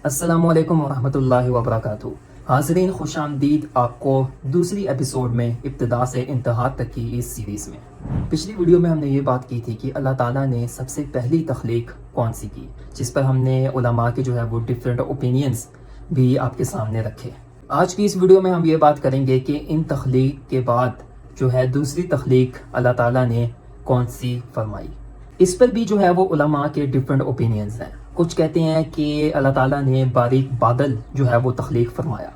السلام علیکم ورحمۃ اللہ وبرکاتہ۔ حاضرین خوش آمدید آپ کو دوسری ایپیسوڈ میں ابتدا سے انتہا تک کی اس سیریز میں۔ پچھلی ویڈیو میں ہم نے یہ بات کی تھی کہ اللہ تعالیٰ نے سب سے پہلی تخلیق کون سی کی، جس پر ہم نے علماء کے جو ہے وہ ڈفرینٹ اوپینینز بھی آپ کے سامنے رکھے۔ آج کی اس ویڈیو میں ہم یہ بات کریں گے کہ ان تخلیق کے بعد جو ہے دوسری تخلیق اللہ تعالیٰ نے کون سی فرمائی۔ اس پر بھی جو ہے وہ علماء کے ڈفرینٹ اوپینینز ہیں۔ کچھ کہتے ہیں کہ اللہ تعالیٰ نے باریک بادل جو ہے وہ تخلیق فرمایا۔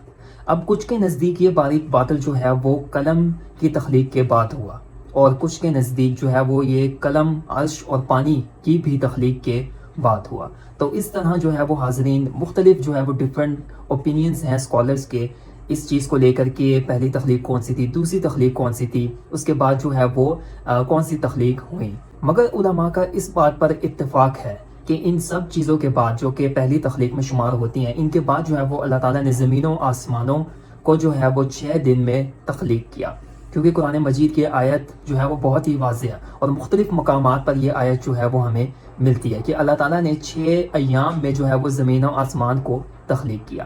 اب کچھ کے نزدیک یہ باریک بادل جو ہے وہ قلم کی تخلیق کے بعد ہوا، اور کچھ کے نزدیک جو ہے وہ یہ قلم، عرش اور پانی کی بھی تخلیق کے بعد ہوا۔ تو اس طرح جو ہے وہ حاضرین مختلف جو ہے وہ ڈفرینٹ اوپینینز ہیں اسکالرز کے اس چیز کو لے کر کے پہلی تخلیق کون سی تھی، دوسری تخلیق کون سی تھی، اس کے بعد جو ہے وہ کون سی تخلیق ہوئی۔ مگر علماء کا اس بات پر اتفاق ہے کہ ان سب چیزوں کے بعد جو کہ پہلی تخلیق میں شمار ہوتی ہیں، ان کے بعد جو ہے وہ اللہ تعالیٰ نے زمینوں آسمانوں کو جو ہے وہ 6 دن میں تخلیق کیا، کیونکہ قرآن مجید کی آیت جو ہے وہ بہت ہی واضح ہے، اور مختلف مقامات پر یہ آیت جو ہے وہ ہمیں ملتی ہے کہ اللہ تعالیٰ نے 6 ایام میں جو ہے وہ زمین و آسمان کو تخلیق کیا۔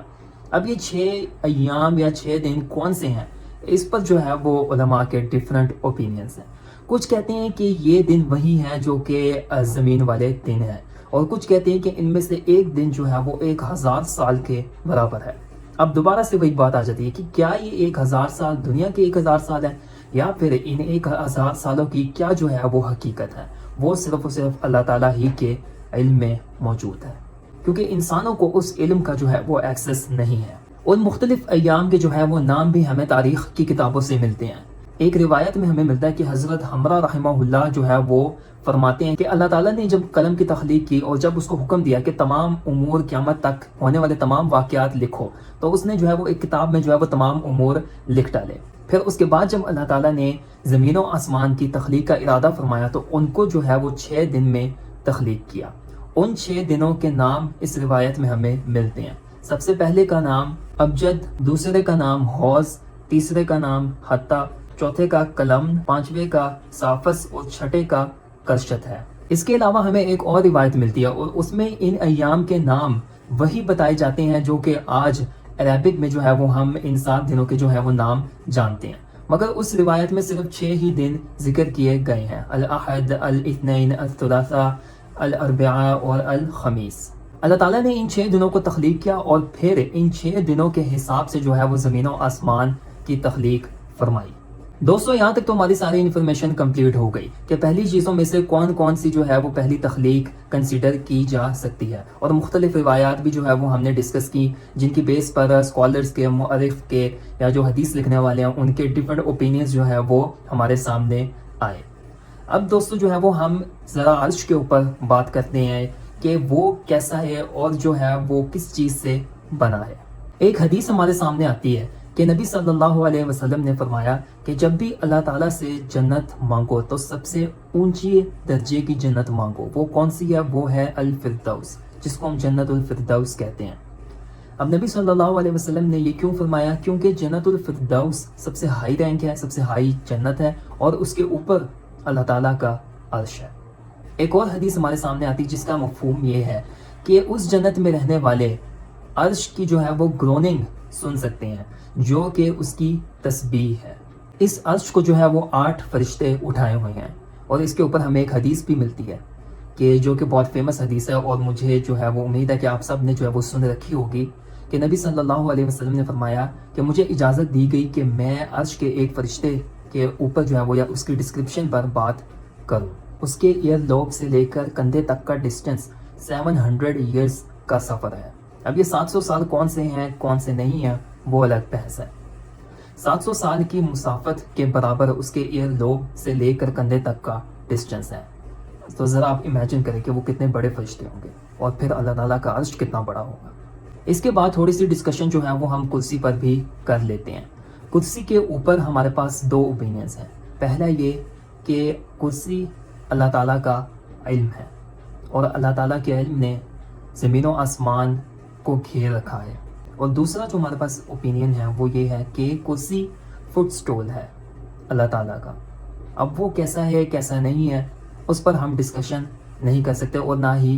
اب یہ 6 ایام یا 6 دن کون سے ہیں، اس پر جو ہے وہ علماء کے ڈفرینٹ اوپینینز ہیں۔ کچھ کہتے ہیں کہ یہ دن وہی ہیں جو کہ زمین والے دن ہیں، اور کچھ کہتے ہیں کہ ان میں سے ایک دن جو ہے وہ 1000 سال کے برابر ہے۔ اب دوبارہ سے وہی بات آ جاتی ہے کہ کیا یہ 1000 سال دنیا کے 1000 سال ہے، یا پھر ان 1000 سالوں کی کیا جو ہے وہ حقیقت ہے، وہ صرف اور صرف اللہ تعالیٰ ہی کے علم میں موجود ہے، کیونکہ انسانوں کو اس علم کا جو ہے وہ ایکسس نہیں ہے۔ ان مختلف ایام کے جو ہے وہ نام بھی ہمیں تاریخ کی کتابوں سے ملتے ہیں۔ ایک روایت میں ہمیں ملتا ہے کہ حضرت حمرہ رحمہ اللہ جو ہے وہ فرماتے ہیں کہ اللہ تعالیٰ نے جب قلم کی تخلیق کی اور جب اس کو حکم دیا کہ تمام امور قیامت تک ہونے والے تمام واقعات لکھو، تو اس نے جو ہے وہ ایک کتاب میں جو ہے وہ تمام امور لکھ ڈالے۔ پھر اس کے بعد جب اللہ تعالیٰ نے زمین و آسمان کی تخلیق کا ارادہ فرمایا تو ان کو جو ہے وہ 6 دن میں تخلیق کیا۔ ان 6 دنوں کے نام اس روایت میں ہمیں ملتے ہیں۔ سب سے پہلے کا نام ابجد، دوسرے کا نام حوض، تیسرے کا نام حتہ، چوتھے کا قلم، پانچویں کا صافس اور چھٹے کا کرشت ہے۔ اس کے علاوہ ہمیں ایک اور روایت ملتی ہے، اور اس میں ان ایام کے نام وہی بتائے جاتے ہیں جو کہ آج عربک میں جو ہے وہ ہم ان 7 دنوں کے جو ہے وہ نام جانتے ہیں، مگر اس روایت میں صرف 6 ہی دن ذکر کیے گئے ہیں: الاحد، الاثنین، الثلاثاء، الاربعاء اور الخمیس۔ اللہ تعالیٰ نے ان 6 دنوں کو تخلیق کیا، اور پھر ان 6 دنوں کے حساب سے جو ہے وہ زمین و آسمان کی تخلیق فرمائی۔ دوستو، یہاں تک تو ہماری ساری انفارمیشن کمپلیٹ ہو گئی کہ پہلی چیزوں میں سے کون کون سی جو ہے وہ پہلی تخلیق کنسیڈر کی جا سکتی ہے، اور مختلف روایات بھی جو ہے وہ ہم نے ڈسکس کی، جن کی بیس پر اسکالرز کے، مؤرخ کے یا جو حدیث لکھنے والے ہیں ان کے ڈفرینٹ اوپینینز جو ہے وہ ہمارے سامنے آئے۔ اب دوستو جو ہے وہ ہم ذرا عرش کے اوپر بات کرتے ہیں کہ وہ کیسا ہے اور جو ہے وہ کس چیز سے بنا ہے۔ ایک حدیث ہمارے سامنے آتی ہے کہ نبی صلی اللہ علیہ وسلم نے فرمایا کہ جب بھی اللہ تعالیٰ سے جنت مانگو تو سب سے اونچی درجے کی جنت مانگو۔ وہ کون سی ہے؟ وہ ہے الفردوس، جس کو ہم جنت الفردوس کہتے ہیں۔ اب نبی صلی اللہ علیہ وسلم نے یہ کیوں فرمایا؟ کیونکہ جنت الفردوس سب سے ہائی رینک ہے، سب سے ہائی جنت ہے، اور اس کے اوپر اللہ تعالیٰ کا عرش ہے۔ ایک اور حدیث ہمارے سامنے آتی جس کا مفہوم یہ ہے کہ اس جنت میں رہنے والے عرش کی جو ہے وہ گروننگ سن سکتے ہیں، جو کہ اس کی تسبیح ہے۔ اس عرش کو جو ہے وہ 8 فرشتے اٹھائے ہوئے ہیں، اور اس کے اوپر ہمیں ایک حدیث بھی ملتی ہے کہ جو کہ بہت فیمس حدیث ہے، اور مجھے جو ہے وہ امید ہے کہ آپ سب نے جو ہے وہ سن رکھی ہوگی کہ نبی صلی اللہ علیہ وسلم نے فرمایا کہ مجھے اجازت دی گئی کہ میں عرش کے ایک فرشتے کے اوپر جو ہے وہ یا اس کی ڈسکرپشن پر بات کروں۔ اس کے ایئر لوب سے لے کر کندھے تک کا ڈسٹنس 700 ایئرز کا سفر ہے۔ اب یہ 700 سال کون سے ہیں کون سے نہیں ہیں وہ الگ بحث ہے۔ 700 سال کی مسافت کے برابر اس کے ایئر لوب سے لے کر کندھے تک کا ڈسٹنس ہے۔ تو ذرا آپ امیجن کریں کہ وہ کتنے بڑے فرشتے ہوں گے، اور پھر اللہ تعالیٰ کا عرش کتنا بڑا ہوگا۔ اس کے بعد تھوڑی سی ڈسکشن جو ہے وہ ہم کرسی پر بھی کر لیتے ہیں۔ کرسی کے اوپر ہمارے پاس 2 اوپینینز ہیں۔ پہلا یہ کہ کرسی اللہ تعالیٰ کا علم ہے، اور اللہ تعالیٰ کے علم نے زمین و آسمان کو گھیر رکھا ہے۔ اور دوسرا جو ہمارے پاس اوپینین ہے وہ یہ ہے کہ کرسی فٹ سٹول ہے اللہ تعالیٰ کا۔ اب وہ کیسا ہے کیسا نہیں ہے اس پر ہم ڈسکشن نہیں کر سکتے، اور نہ ہی